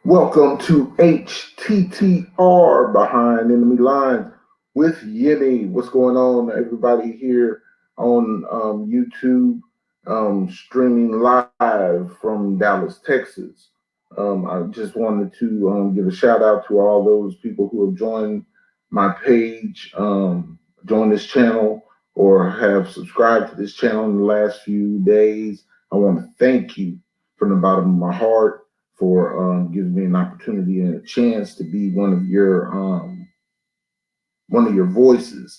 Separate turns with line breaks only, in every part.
Welcome to HTTR Behind Enemy Lines with Yemi. What's going on, everybody here on YouTube, streaming live from Dallas, Texas. I just wanted to give a shout out to all those people who have joined my page, joined this channel, or have subscribed to this channel in the last few days. I want to thank you from the bottom of my heart for giving me an opportunity and a chance to be one of your voices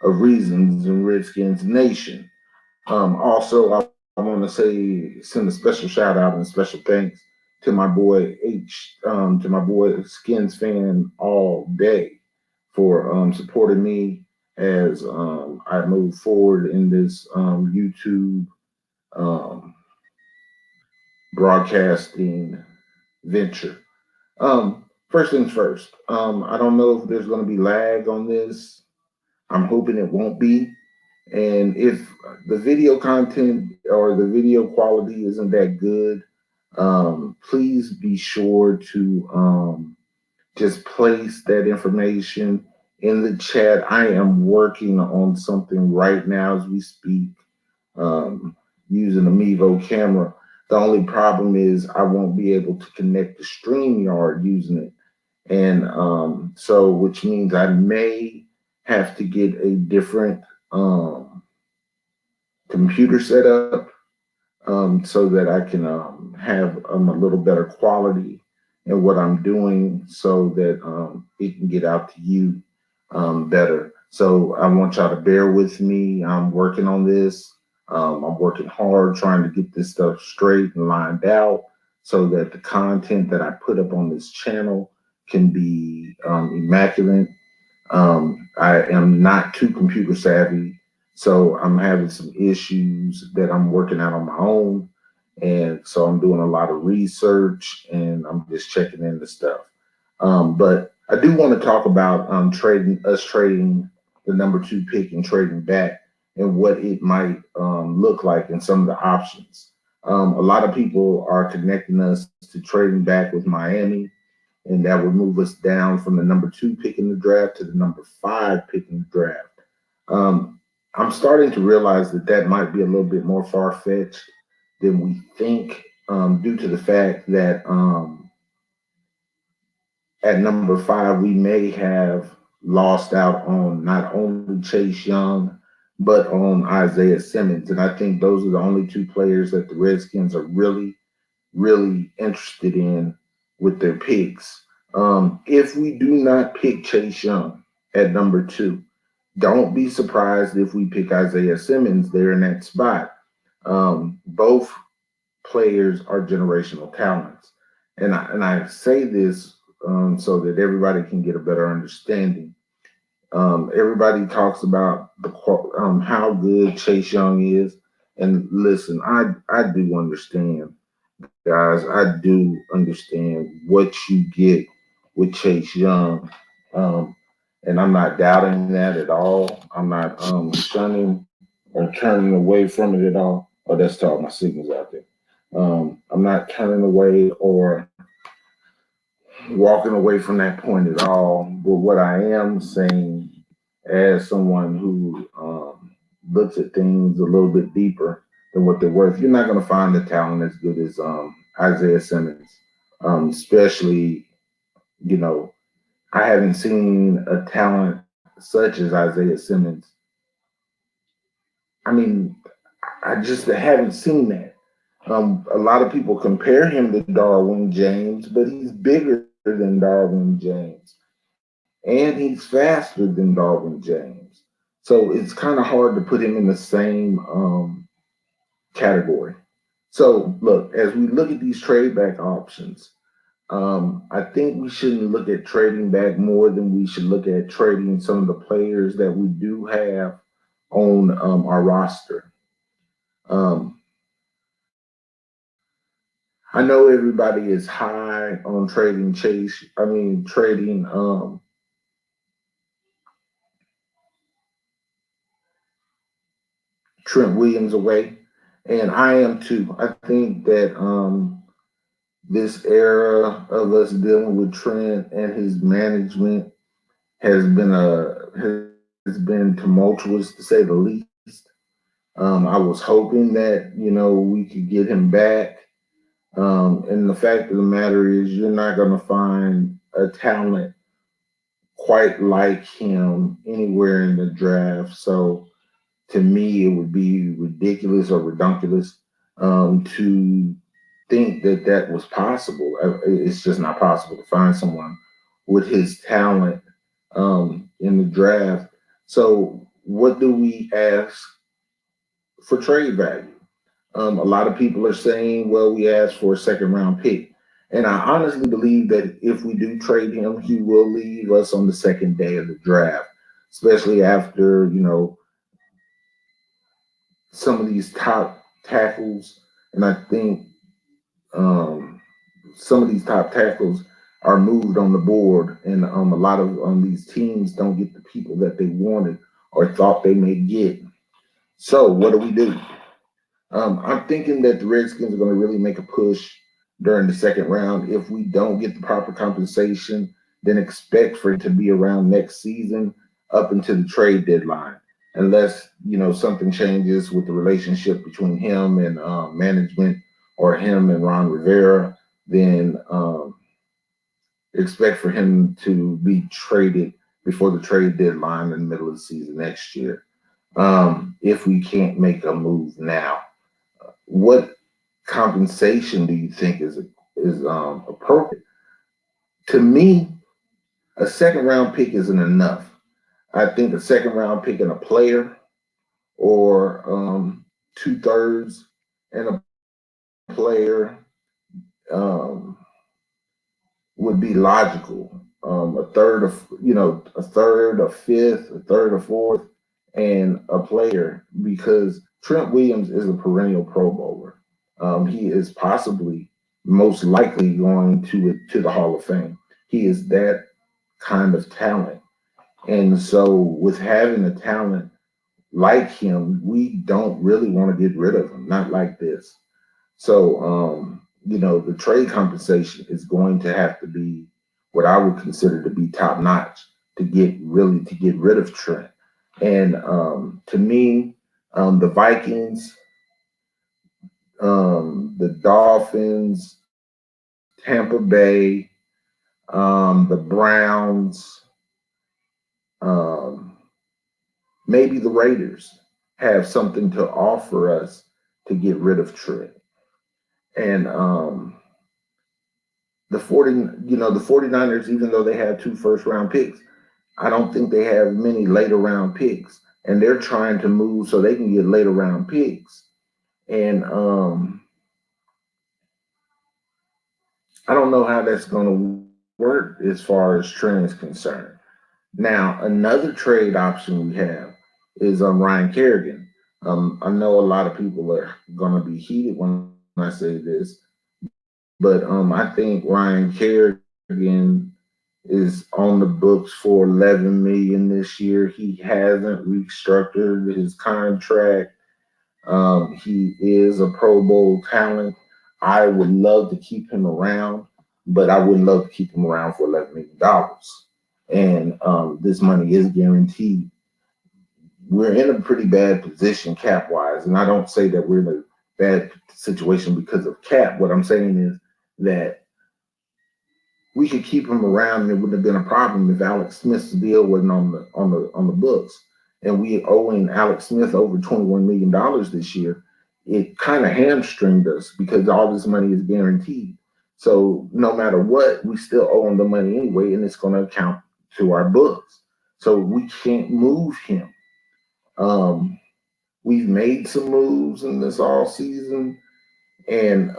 of reasons in Redskins Nation. Also, I want to send a special shout out and special thanks to my boy to my boy Skins fan all day for supporting me as I move forward in this YouTube um, broadcasting venture. First things first. I don't know if there's going to be lag on this. I'm hoping it won't be. And if the video content or the video quality isn't that good, please be sure to just place that information in the chat. I am working on something right now as we speak, um, using a Mevo camera. The only problem is I won't be able to connect the StreamYard using it. And so, which means I may have to get a different computer set up so that I can have a little better quality in what I'm doing so that it can get out to you better. So I want y'all to bear with me. I'm working on this. I'm working hard trying to get this stuff straight and lined out so that the content that I put up on this channel can be immaculate. I am not too computer savvy, so I'm having some issues that I'm working out on my own. And so I'm doing a lot of research and I'm just checking into stuff. But I do want to talk about trading the number two pick and trading back and what it might look like and some of the options. A lot of people are connecting us to trading back with Miami, and that would move us down from the number two pick in the draft to the number five pick in the draft. Um, I'm starting to realize that that might be a little bit more far fetched than we think, due to the fact that at number five, we may have lost out on not only Chase Young, but on Isaiah Simmons. And I think those are the only two players that the Redskins are really interested in with their picks. If we do not pick Chase Young at number two, don't be surprised if we pick Isaiah Simmons there in that spot. Both players are generational talents. And I say this so that everybody can get a better understanding. Everybody talks about how good Chase Young is, and listen, I do understand, guys. I do understand what you get with Chase Young, um, and I'm not doubting that at all. I'm not shunning or turning away from it at all. Oh, that's to all my signals out there. I'm not turning away or walking away from that point at all. But what I am saying, as someone who looks at things a little bit deeper than what they're worth, you're not going to find the talent as good as Isaiah Simmons, especially, you know, I haven't seen a talent such as Isaiah Simmons. I mean, I just haven't seen that. A lot of people compare him to Darwin James, but he's bigger than Darwin James and he's faster than Darwin James. So it's kind of hard to put him in the same category. So look, as we look at these trade back options, I think we shouldn't look at trading back more than we should look at trading some of the players that we do have on our roster. Um, I know everybody is high on trading Chase. I mean, trading Trent Williams away, and I am too. I think that this era of us dealing with Trent and his management has been tumultuous to say the least. I was hoping that we could get him back. And the fact of the matter is, you're not going to find a talent quite like him anywhere in the draft. So to me, it would be ridiculous or redunculous to think that that was possible. It's just not possible to find someone with his talent in the draft. So, what do we ask for trade value? A lot of people are saying, well, we asked for a second round pick. And I honestly believe that if we do trade him, he will leave us on the second day of the draft, especially after, some of these top tackles. And I think um, some of these top tackles are moved on the board, and a lot of these teams don't get the people that they wanted or thought they may get. So, what do? I'm thinking that the Redskins are going to really make a push during the second round. If we don't get the proper compensation, then expect for it to be around next season up until the trade deadline. Unless, something changes with the relationship between him and management or him and Ron Rivera, then expect for him to be traded before the trade deadline in the middle of the season next year. If we can't make a move now, what compensation do you think is appropriate? To me, a second round pick isn't enough. I think a second round pick and a player, or 2/3 and a player, um, would be logical. A third of a third, a fifth, a third, a fourth, and a player, because Trent Williams is a perennial Pro Bowler. He is possibly most likely going to the Hall of Fame. He is that kind of talent, and so with having a talent like him, we don't really want to get rid of him. Not like this. So, the trade compensation is going to have to be what I would consider to be top notch to get rid of Trent. And to me, the Vikings, the Dolphins, Tampa Bay, the Browns, um, maybe the Raiders have something to offer us to get rid of Trent. And the 49ers, even though they have two first round picks, I don't think they have many later round picks. And they're trying to move so they can get later round picks. And I don't know how that's going to work as far as Trent is concerned. Now, another trade option we have is Ryan Kerrigan. I know a lot of people are going to be heated when I say this, but I think Ryan Kerrigan is on the books for 11 million this year. He hasn't restructured his contract. He is a Pro Bowl talent. I would love to keep him around, but I wouldn't love to keep him around for $11 million. And this money is guaranteed. We're in a pretty bad position cap wise, and I don't say that we're in a bad situation because of cap. What I'm saying is that we could keep him around, and it wouldn't have been a problem if Alex Smith's deal wasn't on the books. And we owing Alex Smith over $21 million this year. It kind of hamstringed us because all this money is guaranteed. So no matter what, we still owe him the money anyway, and it's going to account to our books. So we can't move him. Um, we've made some moves in this all season, and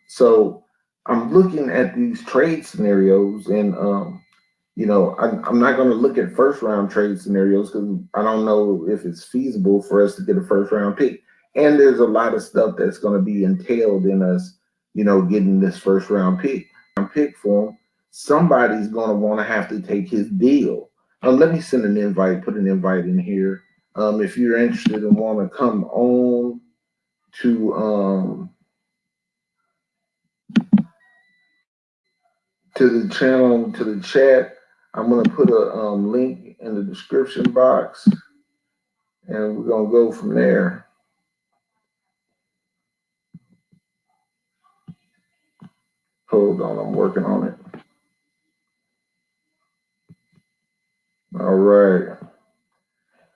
so I'm looking at these trade scenarios, and I'm not going to look at first round trade scenarios because I don't know if it's feasible for us to get a first round pick. And there's a lot of stuff that's going to be entailed in us, getting this first round pick for him. Somebody's going to want to have to take his deal. Let me send an invite, put an invite in here. If you're interested and want to come on to to the channel, to the chat. I'm gonna put a link in the description box, and we're gonna go from there. Hold on, I'm working on it. All right,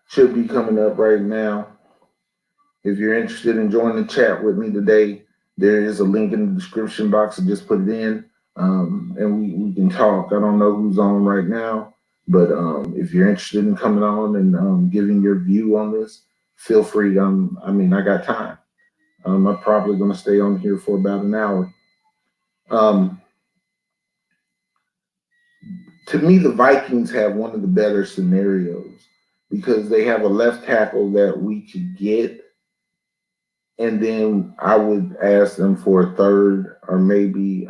should be coming up right now. If you're interested in joining the chat with me today, there is a link in the description box. I just put it in, and we can talk. I don't know who's on right now, but if you're interested in coming on and giving your view on this, feel free. I mean, I got time. I'm probably going to stay on here for about an hour. Um, to me, the Vikings have one of the better scenarios because they have a left tackle that we could get, and then I would ask them for a third, or maybe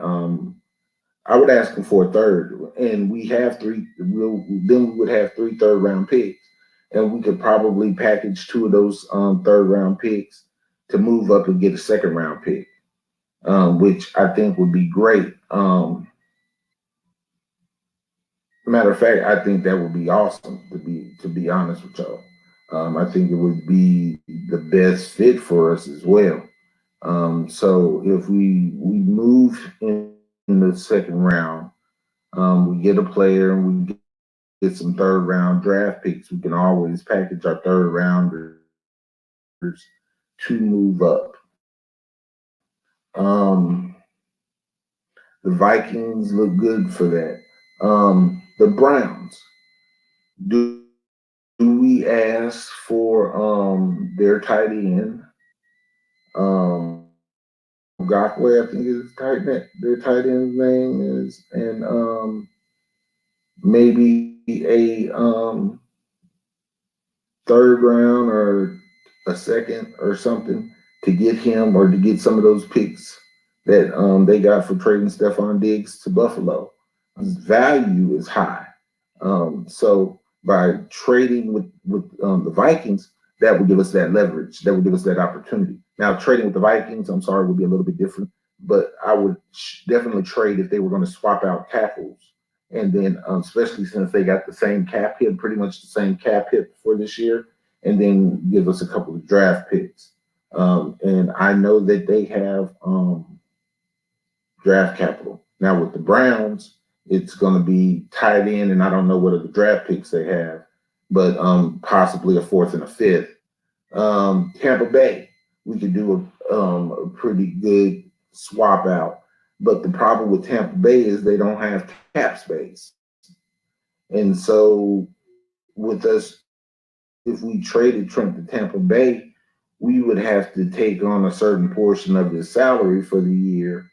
I would ask them for a third, and we have three. Then we would have three third-round picks, and we could probably package two of those third-round picks to move up and get a second-round pick, which I think would be great. Matter of fact, I think that would be awesome. To be honest with y'all, I think it would be the best fit for us as well. So if we move in the second round, we get a player and we get some third round draft picks. We can always package our third rounders to move up. Um, the Vikings look good for that. The Browns. Do we ask for their tight end? Gakwe, I think is tight end. Their tight end's name is, and maybe a third round or a second or something to get him, or to get some of those picks that they got for trading Stephon Diggs to Buffalo. His value is high. So by trading with the Vikings, that would give us that leverage. That would give us that opportunity. Now, trading with the Vikings, I'm sorry, would be a little bit different, but I would definitely trade if they were going to swap out tackles. And then, especially since they got the same cap hit, pretty much the same cap hit for this year, and then give us a couple of draft picks. And I know that they have draft capital. Now with the Browns, it's going to be tied in, and I don't know what other draft picks they have, but possibly a fourth and a fifth. Tampa Bay, we could do a pretty good swap out, but the problem with Tampa Bay is they don't have cap space, and so with us, if we traded Trent to Tampa Bay, we would have to take on a certain portion of his salary for the year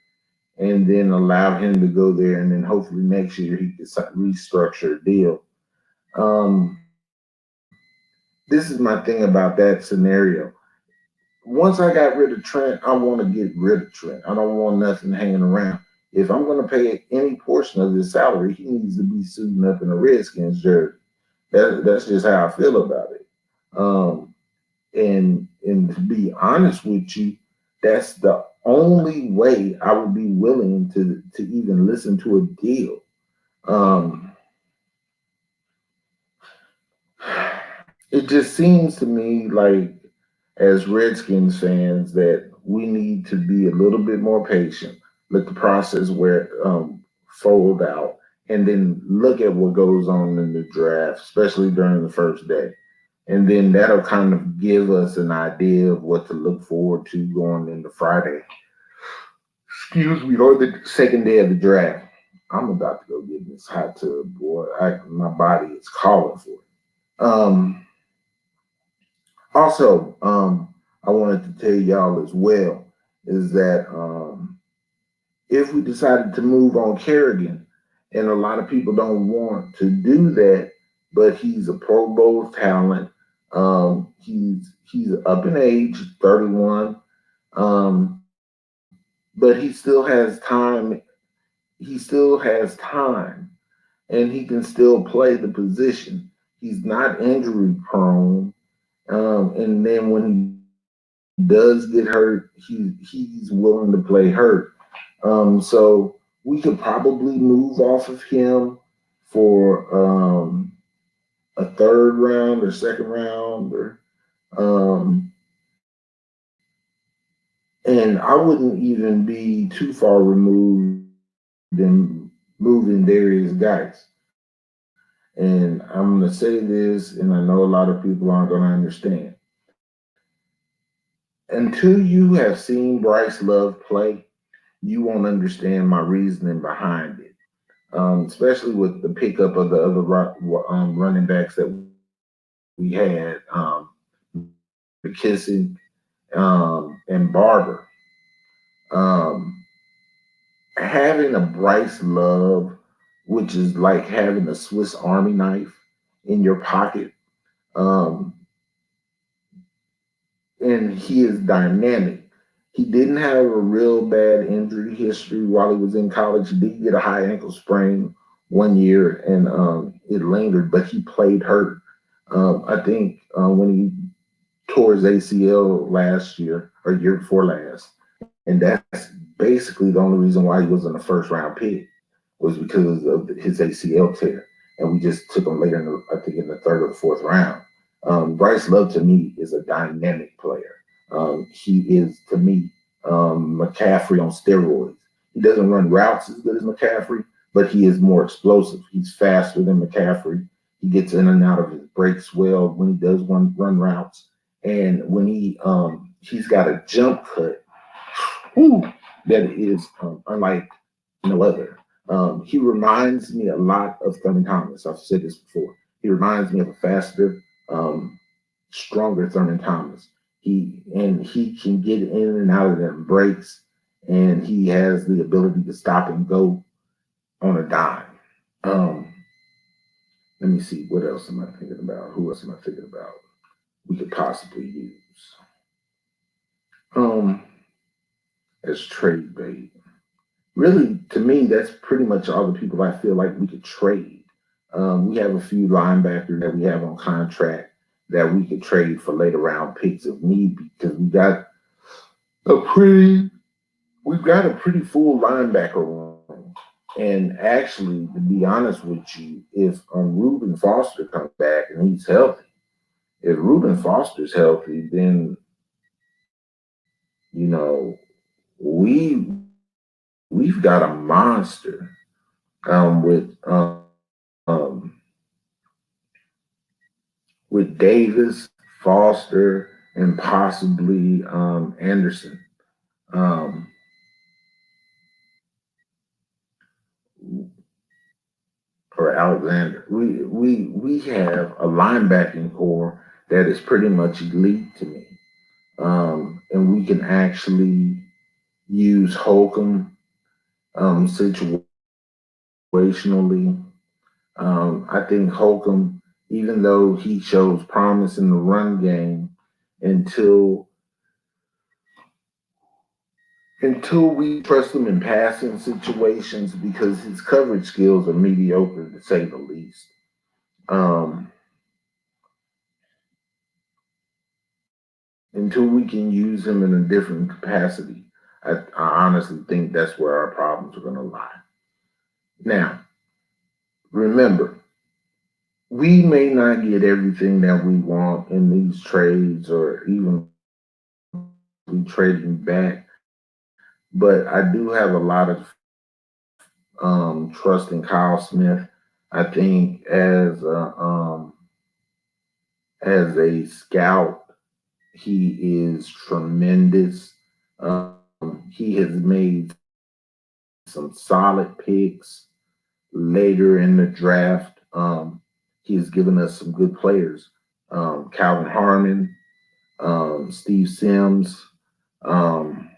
and then allow him to go there, and then hopefully next year he could restructure a deal. This is my thing about that scenario. Once I got rid of Trent, I want to get rid of Trent. I don't want nothing hanging around. If I'm going to pay any portion of his salary, he needs to be suiting up in a Redskins jersey. That's just how I feel about it. And to be honest with you, that's the only way I would be willing to even listen to a deal. Um, it just seems to me like, as Redskins fans, that we need to be a little bit more patient, let the process fold out, and then look at what goes on in the draft, especially during the first day. And then that'll kind of give us an idea of what to look forward to going into Friday. Excuse me, or the second day of the draft. I'm about to go get in this hot tub, boy. My body is calling for it. Also, I wanted to tell y'all as well is that if we decided to move on Kerrigan, and a lot of people don't want to do that, but he's a Pro Bowl talent. He's up in age, 31, but he still has time. He still has time, and he can still play the position. He's not injury prone, and then when he does get hurt, he's willing to play hurt. So we could probably move off of him for a third round or second round, or um, and I wouldn't even be too far removed than moving Darius Guice. And I'm going to say this, and I know a lot of people aren't going to understand. Until you have seen Bryce Love play, you won't understand my reasoning behind it. Especially with the pickup of the other running backs that we had, McKissick and Barber. Um, Having a Bryce Love, which is like having a Swiss Army knife in your pocket, um, and he is dynamic. He didn't have a real bad injury history while he was in college. He did get a high ankle sprain one year, and it lingered, but he played hurt. I think when he tore his ACL last year or year before last, and that's basically the only reason why he wasn't a first round pick was because of his ACL tear, and we just took him later in the, I think in the third or the fourth round. Bryce Love to me is a dynamic player. He is to me McCaffrey on steroids. He doesn't run routes as good as McCaffrey, but he is more explosive. He's faster than McCaffrey. He gets in and out of his breaks well when he does run routes, and when he's got a jump cut that is unlike no other. He reminds me a lot of Thurman Thomas. I've said this before. He reminds me of a faster, um, stronger Thurman Thomas. He can get in and out of them breaks, and he has the ability to stop and go on a dime. Um, Let me see. What else am I thinking about? Who else am I thinking about? We could possibly use um, as trade bait. Really, to me, that's pretty much all the people I feel like we could trade. We have a few linebackers that we have on contract that we could trade for later round picks if need be, because a pretty we've got a pretty full linebacker room. And actually, to be honest with you, if Reuben Foster comes back and he's healthy, if Reuben Foster's healthy, then you know we we've got a monster um, with Davis, Foster, and possibly Anderson um, or Alexander. We have a linebacking core that is pretty much elite to me, and we can actually use Holcomb situationally. I think Holcomb, even though he shows promise in the run game, until we trust him in passing situations, because his coverage skills are mediocre to say the least. Um, until we can use him in a different capacity, I honestly think that's where our problems are going to lie. Now, remember, we may not get everything that we want in these trades or even we trading back, but I do have a lot of trust in Kyle Smith. I think as a scout, he is tremendous. He has made some solid picks later in the draft. He has given us some good players. Calvin Harmon, Steve Sims, um,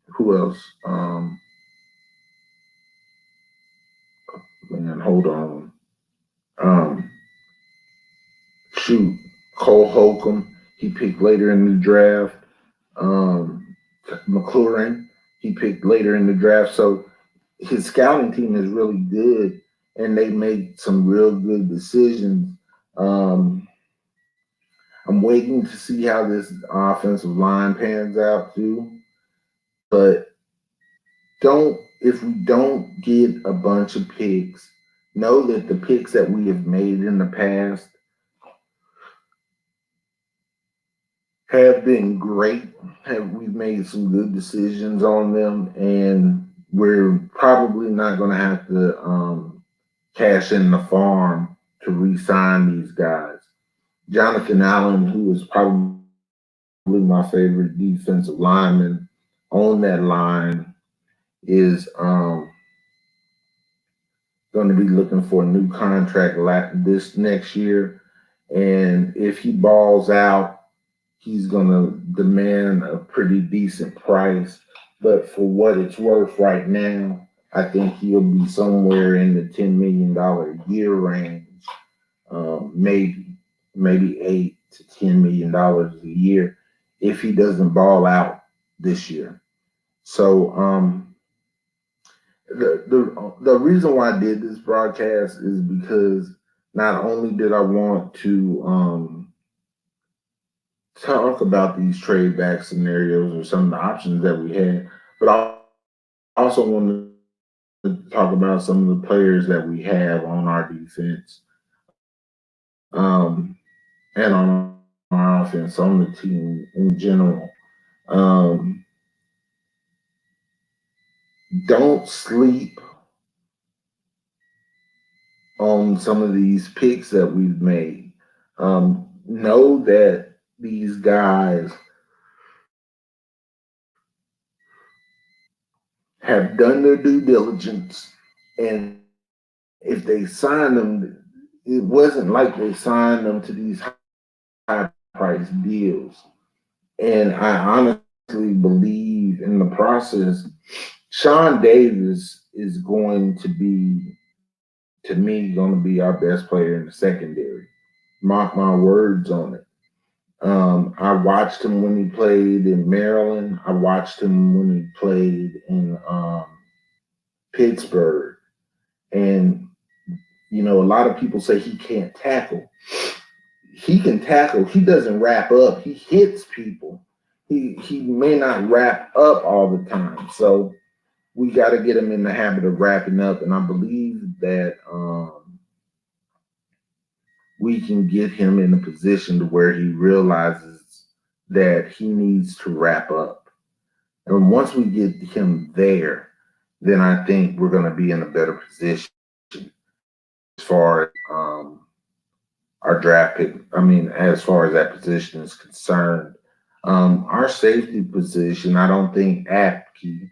who else? Man, hold on. Um, Shoot, Cole Holcomb, he picked later in the draft. Um, McLaurin, he picked later in the draft. So his scouting team is really good, and they make some real good decisions. Um, I'm waiting to see how this offensive line pans out too, but don't if we don't get a bunch of picks, know that the picks that we have made in the past have been great. We've made some good decisions on them, and we're probably not going to have to cash in the farm to re-sign these guys. Jonathan Allen, who is probably my favorite defensive lineman on that line, is going to be looking for a new contract this next year. And if he balls out, he's going to demand a pretty decent price. But for what it's worth right now, I think he'll be somewhere in the $10 million a year range, maybe $8 to $10 million a year if he doesn't ball out this year. So the reason why I did this broadcast is because not only did I want to talk about these trade back scenarios or some of the options that we had, but I also wanted to talk about some of the players that we have on our defense and on our offense, on the team in general. Um, don't sleep on some of these picks that we've made. Know that these guys have done their due diligence, and if they signed them, it wasn't like they signed them to these high price deals. And I honestly believe in the process, Sean Davis is going to be, to me, going to be our best player in the secondary. Mark my words on it. I watched him when he played in Maryland. I watched him when he played in Pittsburgh. And, you know, a lot of people say he can't tackle. He can tackle. He doesn't wrap up. He hits people. He may not wrap up all the time. So we got to get him in the habit of wrapping up. And I believe that we can get him in a position to where he realizes that he needs to wrap up. And once we get him there, then I think we're going to be in a better position as far as our draft pick. I mean, as far as that position is concerned, our safety position, I don't think Apke.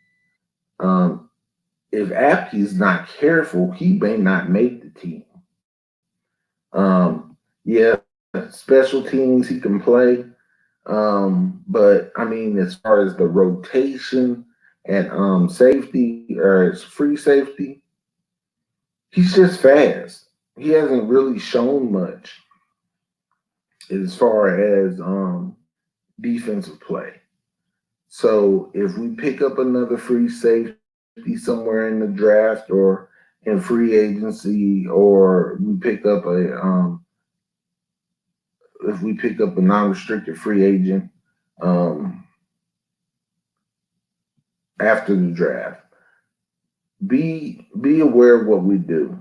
If Apke's not careful, he may not make the team. Yeah, special teams he can play, but I mean, as far as the rotation and safety or free safety, he's just fast. He hasn't really shown much as far as defensive play. So if we pick up another free safety somewhere in the draft or in free agency, or we pick up if we pick up a non-restricted free agent after the draft, be aware of what we do.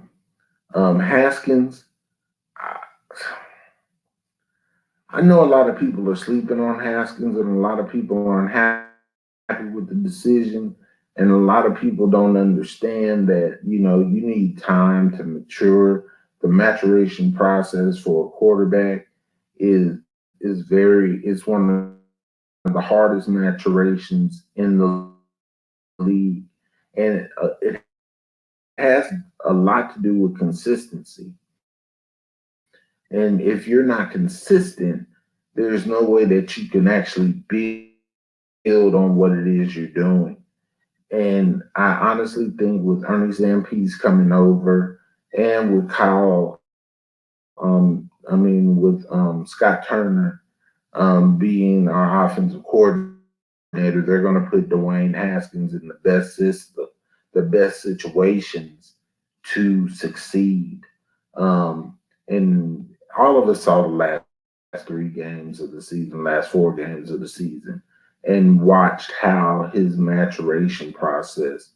Haskins, I know a lot of people are sleeping on Haskins, and a lot of people aren't happy with the decision, and a lot of people don't understand that, you know, you need time to mature. The maturation process for a quarterback is one of the hardest maturations in the league, and it has a lot to do with consistency. And if you're not consistent, there's no way that you can actually build on what it is you're doing. And I honestly think with Ernie Zampe's coming over and with with Scott Turner being our offensive coordinator, they're going to put Dwayne Haskins in the best system, the best situations to succeed. And all of us saw the last 3 games of the season, last 4 games of the season, and watched how his maturation process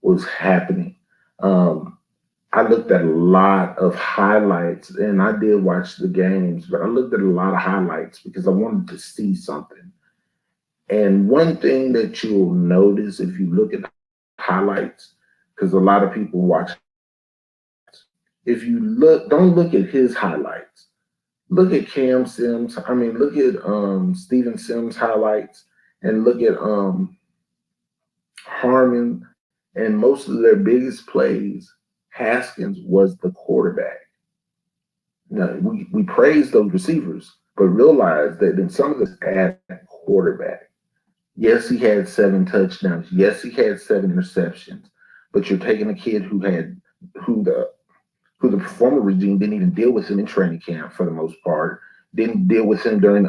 was happening. Um, I looked at a lot of highlights, and I did watch the games, but I looked at a lot of highlights because I wanted to see something. And one thing that you'll notice if you look at highlights, because a lot of people watch, if you look, don't look at his highlights. Look at Cam Sims. I mean, look at Steven Sims highlights, and look at Harmon. And most of their biggest plays, Haskins was the quarterback. Now, we praise those receivers, but realize that in some of this at quarterback, yes, he had 7 touchdowns. Yes, he had 7 interceptions. But you're taking a kid who the who the performer regime didn't even deal with him in training camp for the most part. Didn't deal with him during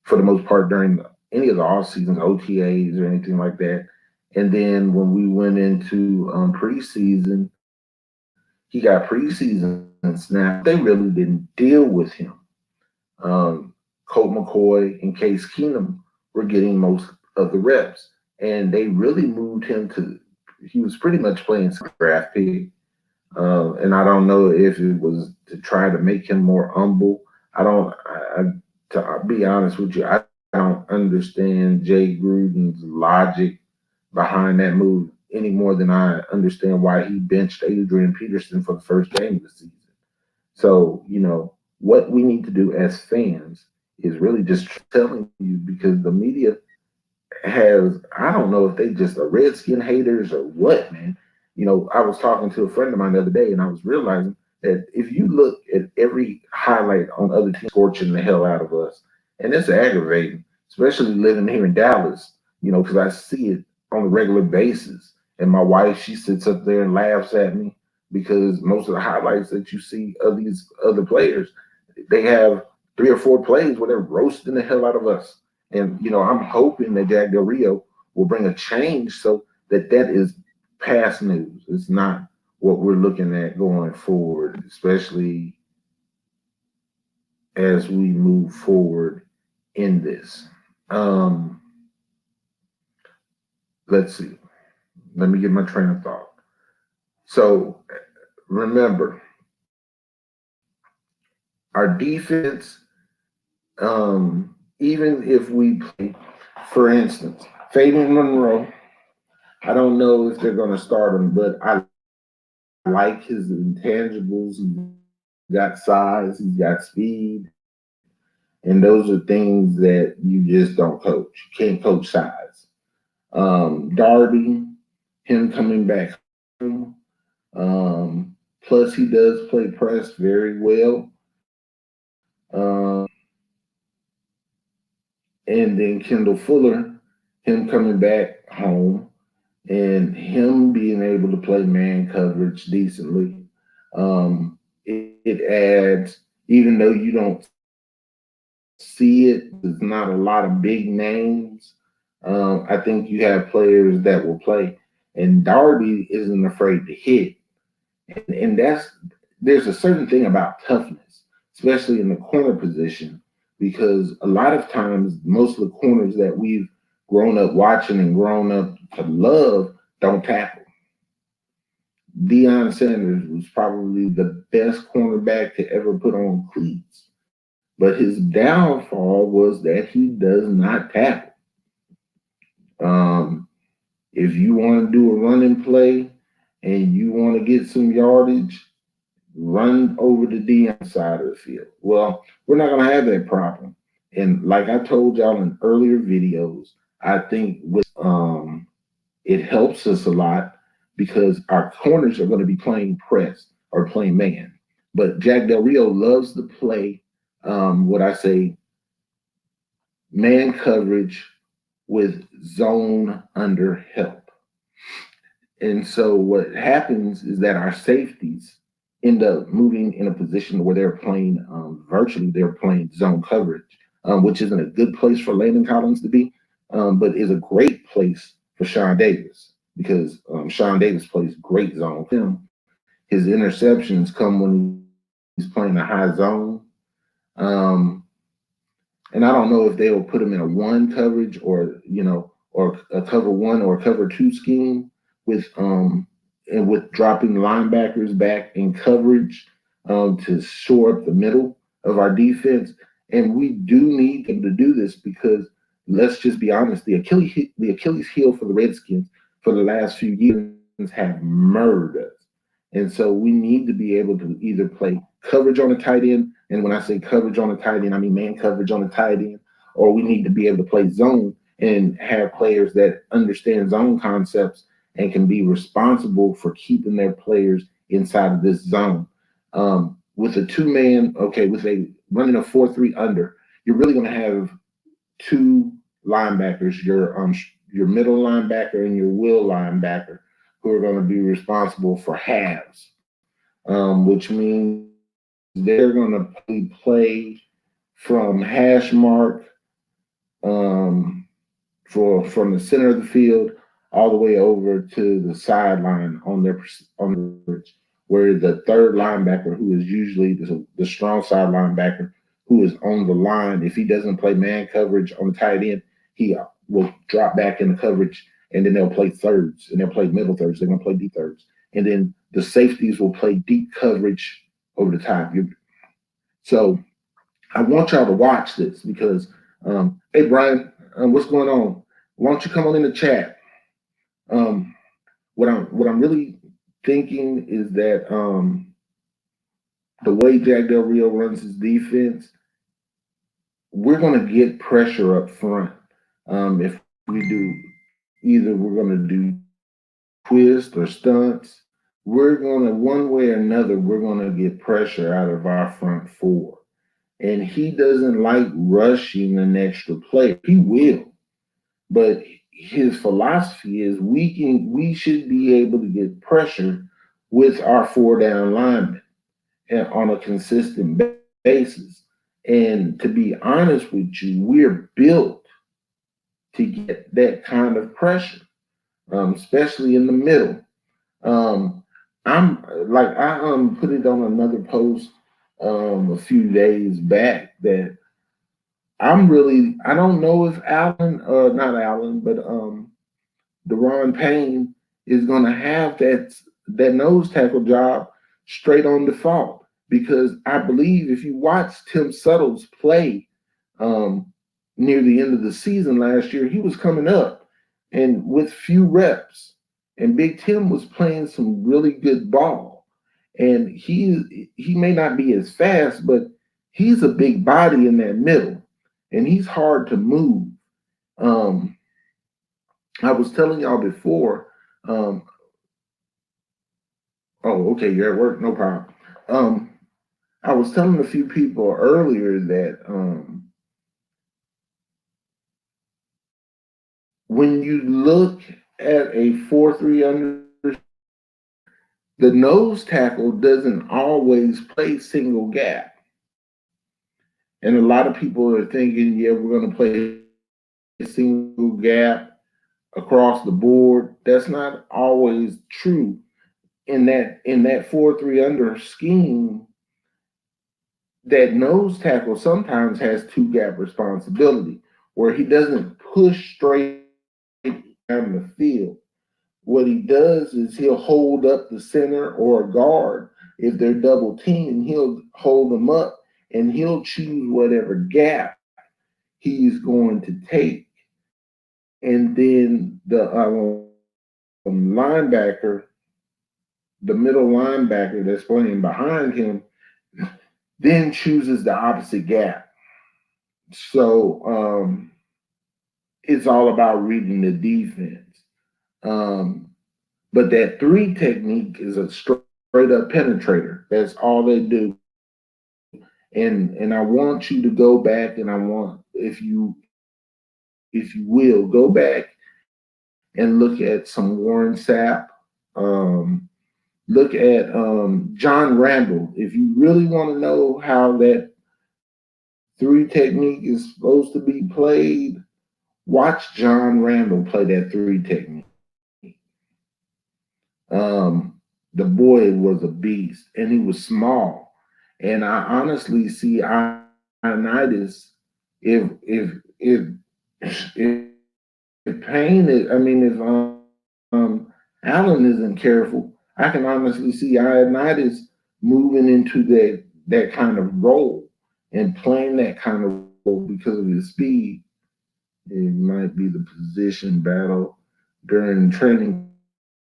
for the most part during any of the off seasons, OTAs or anything like that. And then when we went into preseason, he got preseason snaps. They really didn't deal with him. Colt McCoy and Case Keenum were getting most of the reps, and they really moved him to. He was pretty much playing draft pick, and I don't know if it was to try to make him more humble. I don't. To be honest with you, I don't understand Jay Gruden's logic behind that move any more than I understand why he benched Adrian Peterson for the first game of the season. So, what we need to do as fans is really just telling you because the media has, I don't know if they just are Redskin haters or what, man. I was talking to a friend of mine the other day and I was realizing that if you look at every highlight on other teams scorching the hell out of us, and it's aggravating, especially living here in Dallas, because I see it on a regular basis. And my wife, she sits up there and laughs at me because most of the highlights that you see of these other players, they have 3 or 4 plays where they're roasting the hell out of us. And I'm hoping that Jack Del Rio will bring a change so that is past news. It's not what we're looking at going forward, especially as we move forward in this. Let's see. Let me get my train of thought. So remember, our defense, even if we play, for instance, Fabian Monroe, I don't know if they're going to start him, but I like his intangibles. He's got size, he's got speed, and those are things that you just don't coach. You can't coach size. Darby, him coming back home. Plus, he does play press very well. Um, and then Kendall Fuller, him coming back home and him being able to play man coverage decently. It adds, even though you don't see it, there's not a lot of big names. I think you have players that will play, and Darby isn't afraid to hit, and there's a certain thing about toughness, especially in the corner position, because a lot of times most of the corners that we've grown up watching and grown up to love don't tackle. Deion Sanders was probably the best cornerback to ever put on cleats. But his downfall was that he does not tackle. Um, if you want to do a running play and you want to get some yardage, run over the Deion side of the field. Well, we're not going to have that problem. And like I told y'all in earlier videos, I think it helps us a lot because our corners are going to be playing press or playing man. But Jack Del Rio loves to play what I say man coverage with zone under help. And so what happens is that our safeties end up moving in a position where they're playing virtually, they're playing zone coverage, which isn't a good place for Landon Collins to be, but is a great place for Sean Davis because Sean Davis plays great zone film. His interceptions come when he's playing a high zone. Um, and I don't know if they will put him in a one coverage or a cover one or a cover two scheme, with and with dropping linebackers back in coverage to shore up the middle of our defense. And we do need them to do this because let's just be honest, the Achilles heel for the Redskins for the last few years have murdered us. And so we need to be able to either play coverage on the tight end, and when I say coverage on the tight end, I mean man coverage on the tight end, or we need to be able to play zone and have players that understand zone concepts and can be responsible for keeping their players inside of this zone. With a two-man, okay, with a running a 4-3 under, you're really going to have two linebackers, your middle linebacker and your will linebacker, who are going to be responsible for halves, which means they're going to play from hash mark for from the center of the field all the way over to the sideline on where the third linebacker, who is usually the strong side linebacker, who is on the line, if he doesn't play man coverage on the tight end, he will drop back into coverage, and then they'll play thirds, and they'll play middle thirds. They're going to play deep thirds, and then the safeties will play deep coverage over the top. So I want y'all to watch this because, hey Brian, what's going on? Why don't you come on in the chat? Um, what I'm really thinking is that the way Jack Del Rio runs his defense, we're going to get pressure up front. If we do, either we're going to do twists or stunts, we're going to, one way or another, we're going to get pressure out of our front four. And he doesn't like rushing an extra player. He will, but his philosophy is we should be able to get pressure with our four down linemen and on a consistent basis. And to be honest with you, we're built to get that kind of pressure, especially in the middle. Um, I put it on another post a few days back that I don't know if not Allen, but Deron Payne is going to have that nose tackle job straight on default, because I believe if you watch Tim Suttles play um, near the end of the season last year, he was coming up and with few reps, and Big Tim was playing some really good ball, and he may not be as fast, but he's a big body in that middle, and he's hard to move. Um, I was telling y'all before. Um, oh, okay, you're at work, no problem. Um, I was telling a few people earlier that when you look at a 4-3 under, the nose tackle doesn't always play single gap. And a lot of people are thinking, yeah, we're going to play a single gap across the board. That's not always true. In that 4-3 under scheme, that nose tackle sometimes has two gap responsibility, where he doesn't push straight down the field. What he does is he'll hold up the center or a guard. If they're double teamed, he'll hold them up and he'll choose whatever gap he's going to take. And then the linebacker, the middle linebacker that's playing behind him, then chooses the opposite gap. So it's all about reading the defense. Um, but that three technique is a straight up penetrator. That's all they do. And I want you to go back, and I want, if you will, go back and look at some Warren Sapp. Look at John Randall. If you really want to know how that three technique is supposed to be played, watch John Randall play that three technique. The boy was a beast, and he was small. And I honestly see Ioannidis, if Payne is, I mean, if Allen isn't careful, I can honestly see Ioannidis moving into that kind of role and playing that kind of role because of his speed. It might be the position battle during training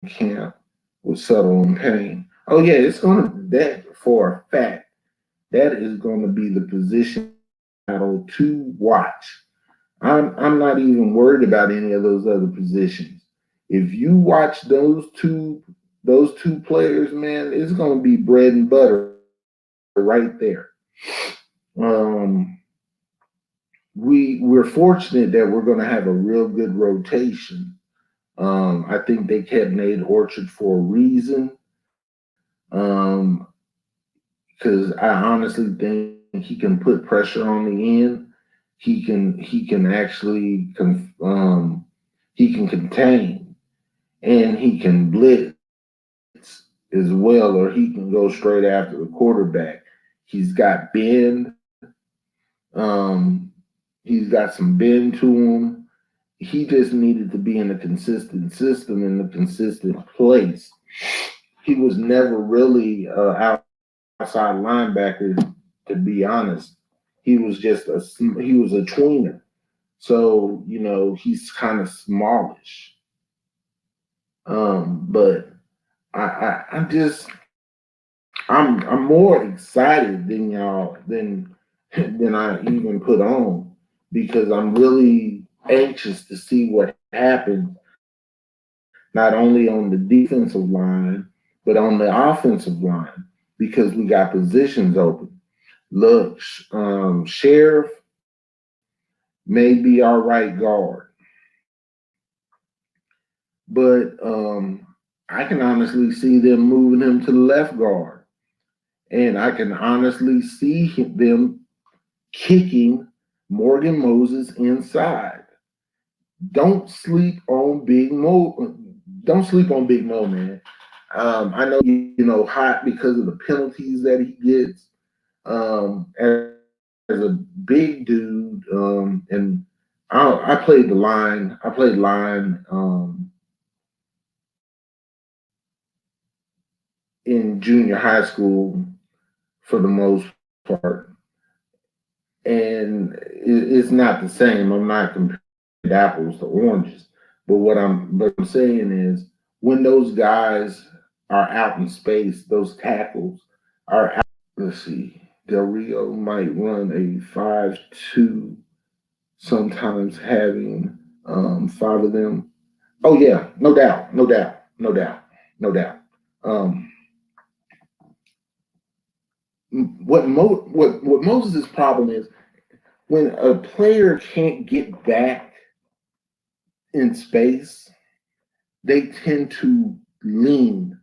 camp with Subtle and Payne. Oh yeah, it's gonna that for a fact. That is gonna be the position battle to watch. I'm not even worried about any of those other positions. If you watch those two players, man, it's gonna be bread and butter right there. Um, we're fortunate that we're gonna have a real good rotation. I think they kept Nate Orchard for a reason. Um, because I honestly think he can put pressure on the end. He can actually he can contain and he can blitz as well, or he can go straight after the quarterback. He's got bend. Um, he's got some bend to him. He just needed to be in a consistent system in a consistent place. He was never really outside linebacker, to be honest. He was a tweener. So, he's kind of smallish. But I'm just I'm more excited than y'all than I even put on because I'm really anxious to see what happens not only on the defensive line but on the offensive line because we got positions open. Look, Sheriff may be our right guard, but I can honestly see them moving him to the left guard, and I can honestly see them kicking Morgan Moses inside. Don't sleep on Big Mo. Don't sleep on Big Mo, man. I know hot because of the penalties that he gets. As a big dude, and I played the line. I played line in junior high school for the most part, and it's not the same. I'm not comparing apples to oranges, but I'm saying is when those guys are out in space, those tackles are out. Let's see, Del Rio might run a 5-2, sometimes having five of them. Oh yeah, no doubt, no doubt, no doubt, no doubt. Um, what Moses' problem is when a player can't get back in space, they tend to lean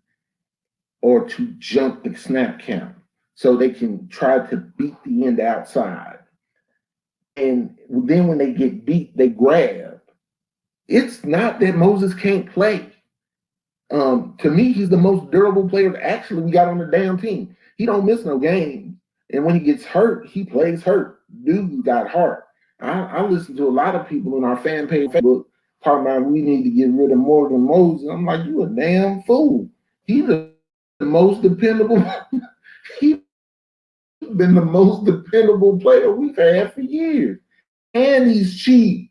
or to jump the snap count so they can try to beat the end outside. And then when they get beat, they grab. It's not that Moses can't play. To me, he's the most durable player actually we got on the damn team. He don't miss no games. And when he gets hurt, he plays hurt. Dude got heart. I listen to a lot of people in our fan page Facebook talking about we need to get rid of Morgan Moses. I'm like, you a damn fool. He's the most dependable. He's been the most dependable player we've had for years. And he's cheap.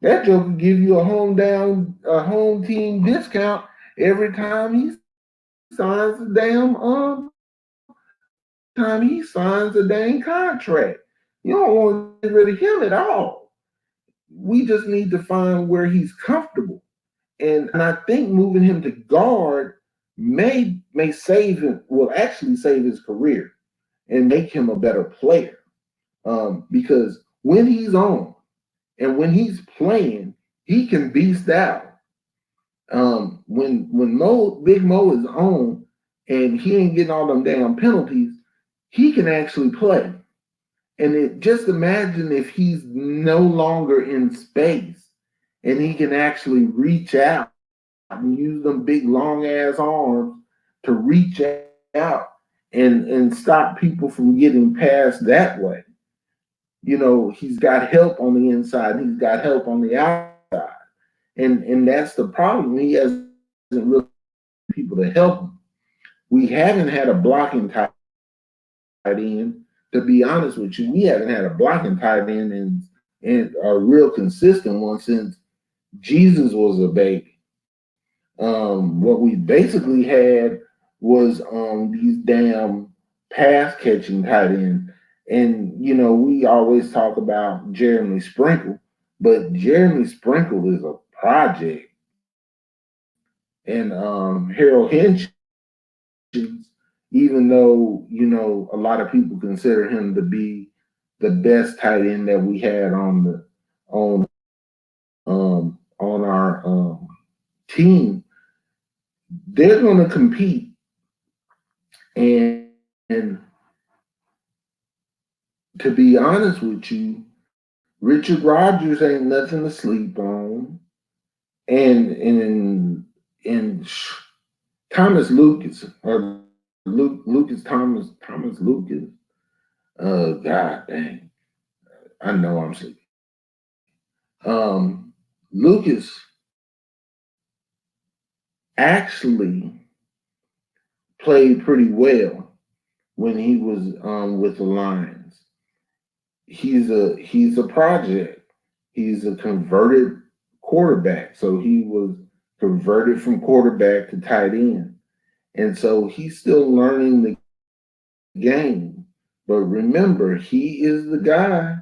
That joker give you a home team discount every time he signs a damn contract. You don't want to get rid of him at all. We just need to find where he's comfortable. And I think moving him to guard may save him, will actually save his career and make him a better player. Because when he's on and when he's playing, he can beast out. When Big Mo is on and he ain't getting all them damn penalties, he can actually play. And just imagine if he's no longer in space and he can actually reach out and use them big long ass arms to reach out and stop people from getting past that way. He's got help on the inside, he's got help on the outside. And that's the problem. He hasn't really people to help him. We haven't had a blocking tight end. To be honest with you, we haven't had a blocking tight end and a real consistent one since Jesus was a baby. What we basically had was these damn pass catching tight ends. And you know, we always talk about Jeremy Sprinkle, but Jeremy Sprinkle is a project. And Harold Hitchens, even though you know a lot of people consider him to be the best tight end that we had on our team, they're going to compete. And to be honest with you, Richard Rodgers ain't nothing to sleep on, and Thomas Lucas or Lucas Thomas Lucas. God dang, I know I'm sleeping. Lucas actually played pretty well when he was with the Lions. He's a project. He's a converted quarterback. So he was converted from quarterback to tight end. And so he's still learning the game. But remember, he is the guy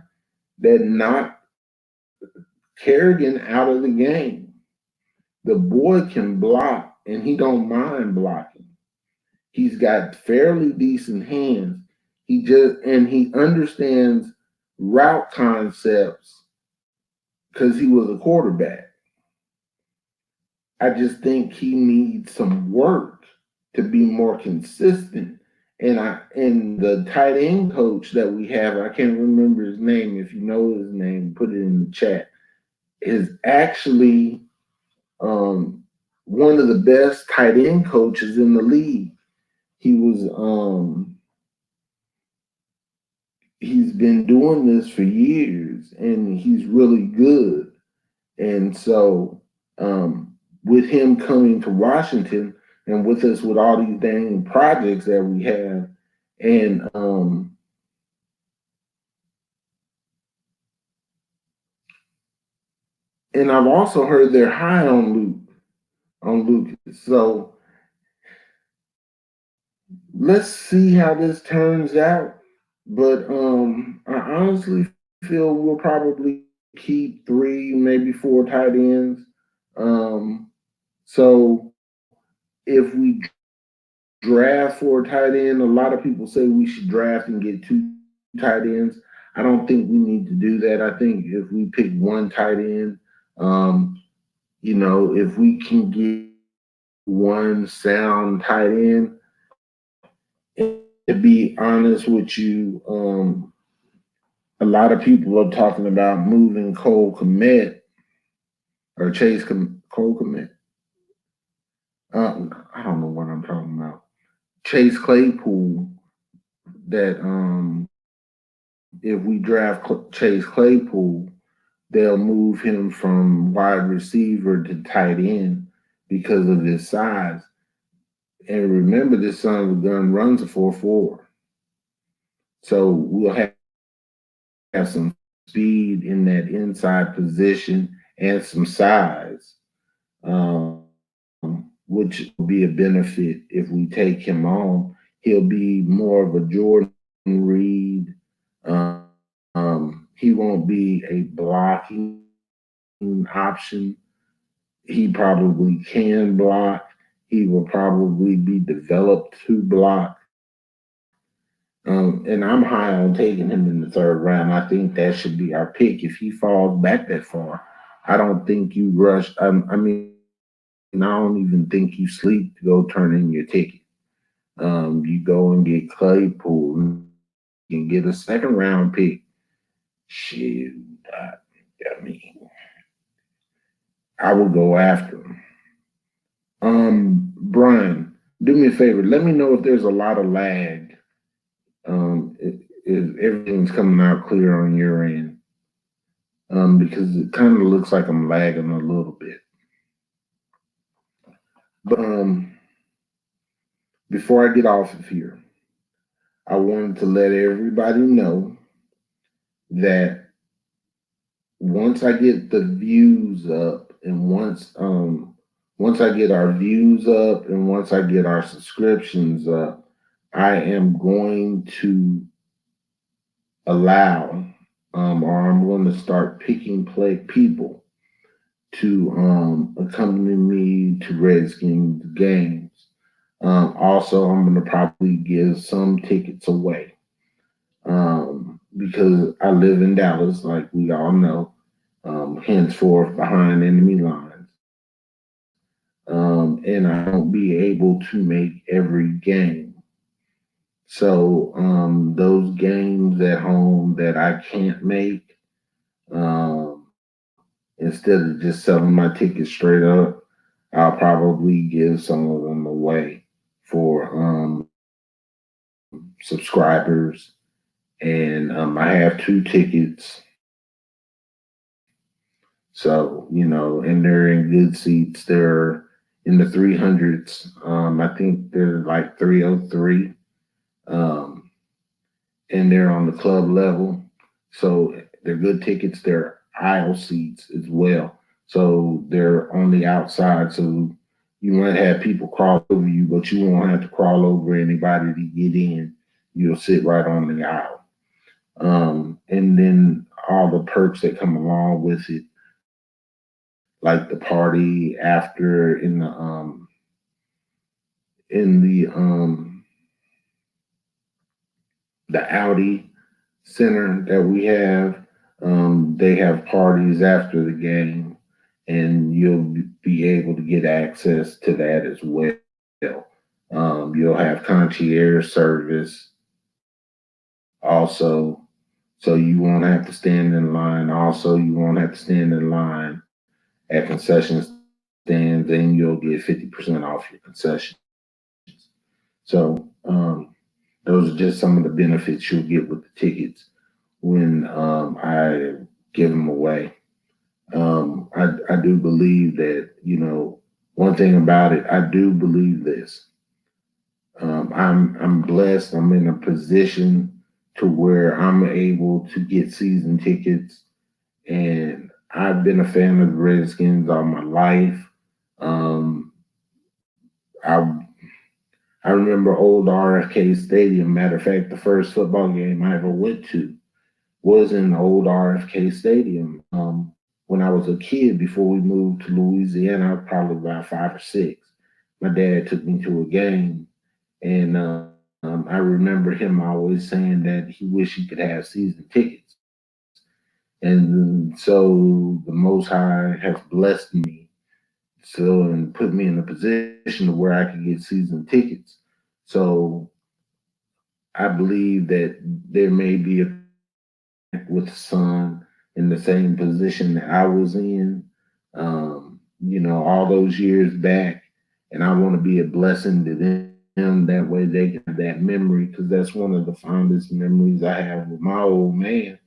that knocked Kerrigan out of the game. The boy can block and he don't mind blocking. He's got fairly decent hands. He understands route concepts because he was a quarterback. I just think he needs some work to be more consistent. And the tight end coach that we have, I can't remember his name. If you know his name, put it in the chat. Is actually one of the best tight end coaches in the league. He was he's been doing this for years and he's really good. And so with him coming to Washington and with us with all these dang projects that we have, and I've also heard they're high on Lucas. So let's see how this turns out. But I honestly feel we'll probably keep three, maybe four tight ends. So if we draft for a tight end, a lot of people say we should draft and get two tight ends. I don't think we need to do that. I think if we pick one tight end, you know, if we can get one sound tight end, and to be honest with you, a lot of people are talking about moving Cole Kmet or Cole Kmet. I don't know what I'm talking about. Chase Claypool. That if we draft Chase Claypool, they'll move him from wide receiver to tight end because of his size. And remember, this son of a gun runs a 4.4. So we'll have some speed in that inside position and some size, which will be a benefit if we take him on. He'll be more of a Jordan Reed. He won't be a blocking option. He probably can block. He will probably be developed to block. And I'm high on taking him in the third round. I think that should be our pick. If he falls back that far, I don't think you rush. I mean, I don't even think you sleep to go turn in your ticket. You go and get Claypool and get a second round pick. Shit, I mean, I would go after him. Brian, do me a favor. Let me know if there's a lot of lag. If everything's coming out clear on your end. because it kind of looks like I'm lagging a little bit. But before I get off of here, I wanted to let everybody know that once I get the views up, and once I get our views up, and once I get our subscriptions up, I am going to allow, or I'm going to start picking play people to accompany me to Redskins games. Also, I'm going to probably give some tickets away because I live in Dallas, like we all know, henceforth behind enemy lines. And I won't be able to make every game. So those games at home that I can't make, instead of just selling my tickets straight up, I'll probably give some of them away for subscribers. And I have 2 tickets. So, and they're in good seats. They're in the 300s. I think they're like 303. Um, and they're on the club level. So they're good tickets. They're aisle seats as well. So they're on the outside. So you might have people crawl over you, but you won't have to crawl over anybody to get in. You'll sit right on the aisle. And then all the perks that come along with it, like the party after in the Audi Center that we have. They have parties after the game, and you'll be able to get access to that as well. You'll have concierge service also, so you won't have to stand in line. Also, you won't have to stand in line at concession stands, and you'll get 50% off your concessions. So, those are just some of the benefits you'll get with the tickets when I give them away. I do believe that, one thing about it, I do believe this. I'm blessed. I'm in a position to where I'm able to get season tickets, and I've been a fan of the Redskins all my life. Um, I I remember old RFK Stadium. Matter of fact, the first football game I ever went to was in old RFK Stadium. When I was a kid, before we moved to Louisiana, I was probably about 5 or 6. My dad took me to a game, and I remember him always saying that he wished he could have season tickets. And so the Most High has blessed me so and put me in a position to where I could get season tickets. So I believe that there may be a with the son in the same position that I was in, all those years back. And I want to be a blessing to them. That way they can have that memory, because that's one of the fondest memories I have with my old man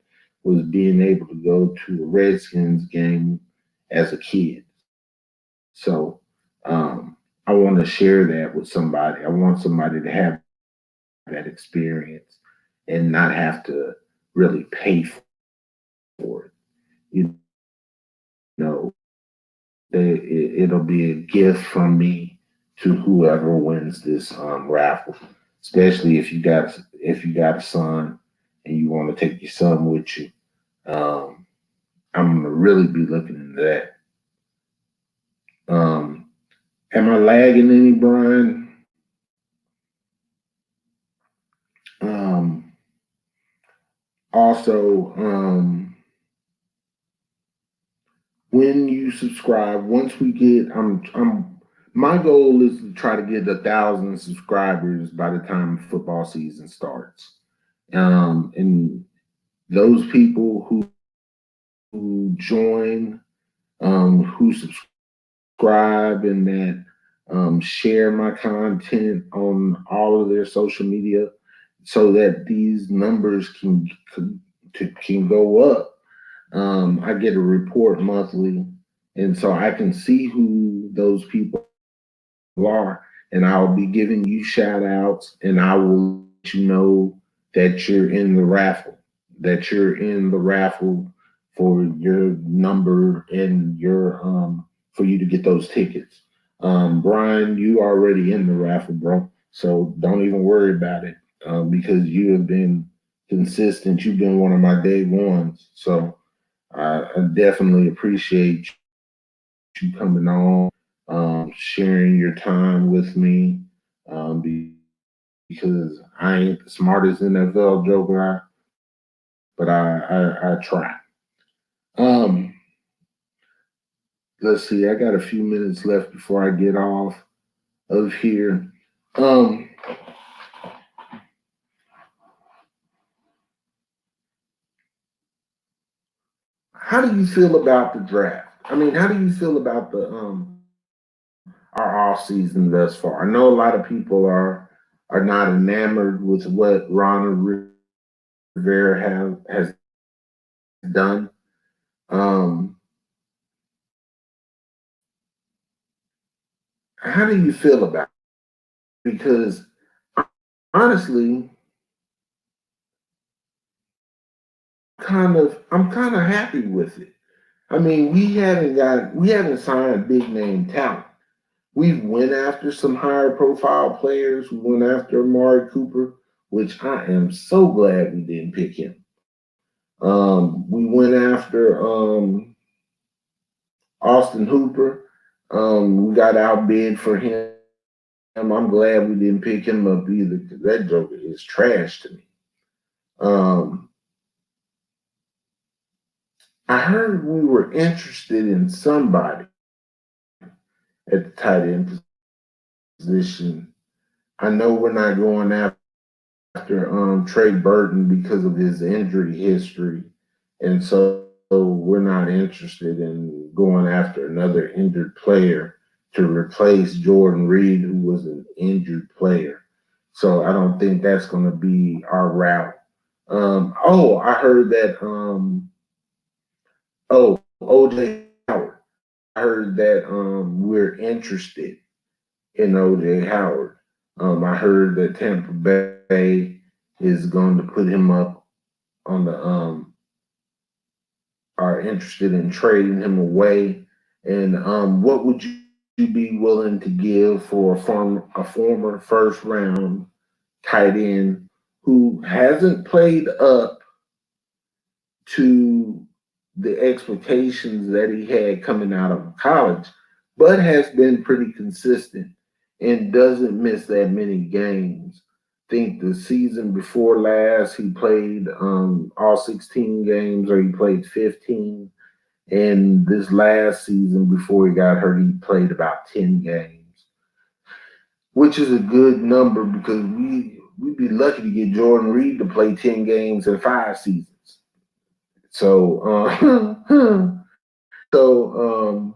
was being able to go to a Redskins game as a kid. So I want to share that with somebody. I want somebody to have that experience and not have to really pay for it. You know, it'll be a gift from me to whoever wins this raffle. Especially if you got a son and you want to take your son with you. Um, I'm gonna really be looking into that. Um, am I lagging any, Brian? Um, Also, when you subscribe, once we get, my goal is to try to get 1,000 subscribers by the time football season starts. And those people who join, who subscribe, and that share my content on all of their social media, so that these numbers can go up. I get a report monthly, and so I can see who those people are, and I'll be giving you shout outs, and I will let you know that you're in the raffle, that you're in the raffle for your number and your for you to get those tickets. Brian, you already in the raffle, bro. So don't even worry about it because you have been consistent. You've been one of my day ones. So I definitely appreciate you coming on, sharing your time with me, because I ain't the smartest NFL joker, but I try. Um, let's see, I got a few minutes left before I get off of here. Um, how do you feel about the draft? I mean, how do you feel about the our off season thus far? I know a lot of people are not enamored with what Ronald Rivera has done. Um, how do you feel about it? Because honestly, I'm kind of happy with it. I mean, we haven't signed big name talent. We've went after some higher profile players. We went after Amari Cooper, which I am so glad we didn't pick him. We went after Austin Hooper. We got outbid for him. I'm glad we didn't pick him up either because that joker is trash to me. Um, I heard we were interested in somebody at the tight end position. I know we're not going after Trey Burton because of his injury history, and so we're not interested in going after another injured player to replace Jordan Reed, who was an injured player. So I don't think that's going to be our route. I heard that. OJ Howard. I heard that we're interested in OJ Howard. I heard that Tampa Bay is going to put him up on the are interested in trading him away. And what would you be willing to give for a former first round tight end who hasn't played up to the expectations that he had coming out of college, but has been pretty consistent and doesn't miss that many games? Think the season before last he played all 16 games, or he played 15. And this last season before he got hurt, he played about 10 games, which is a good number because we'd be lucky to get Jordan Reed to play 10 games in 5 seasons. So, so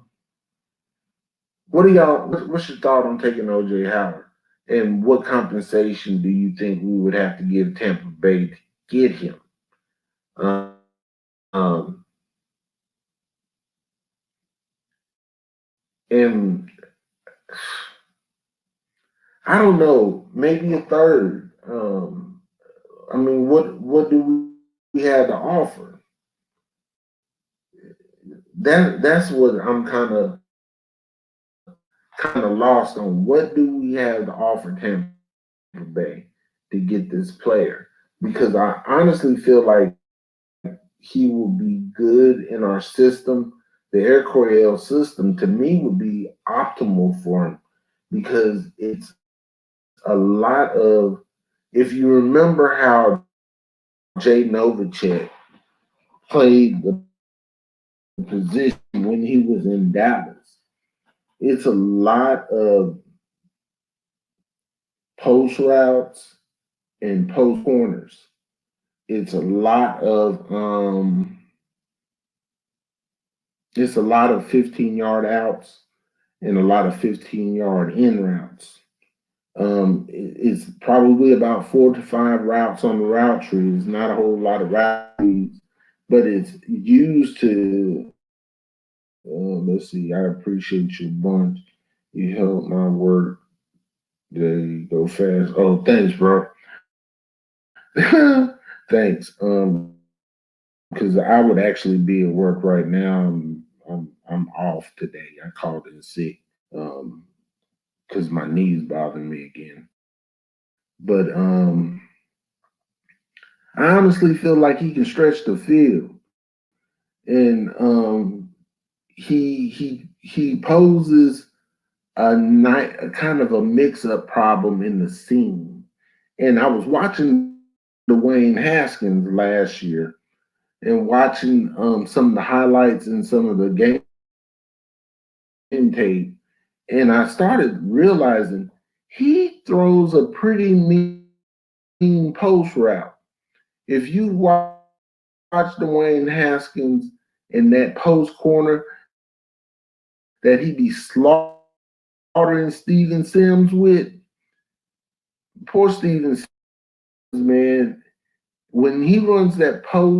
what do y'all? What's your thought on taking OJ Howard? And what compensation do you think we would have to give Tampa Bay to get him? Um, and I don't know, maybe a third. I mean, what do we have to offer? That's what I'm kind of lost on. What do we have to offer Tampa Bay to get this player? Because I honestly feel like he will be good in our system. The Air Coryell system to me would be optimal for him because it's a lot of. If you remember how Jay Novacek played the position when he was in Dallas, it's a lot of post routes and post corners. It's a lot of 15-yard outs and a lot of 15-yard in routes. It's probably about 4 to 5 routes on the route tree. It's not a whole lot of routes, but it's used to. Let's see. I appreciate you a bunch. You help my work. They go fast. Oh, thanks, bro. Thanks. Because I would actually be at work right now. I'm off today. I called in sick. Because my knees bothering me again. But I honestly feel like he can stretch the field, and he poses a kind of a mix-up problem in the seam. And I was watching Dwayne Haskins last year and watching some of the highlights and some of the game tape, and I started realizing he throws a pretty mean post route. If you watch Dwayne Haskins in that post corner that he be slaughtering Steven Sims with, poor Steven Sims, man, when he runs that post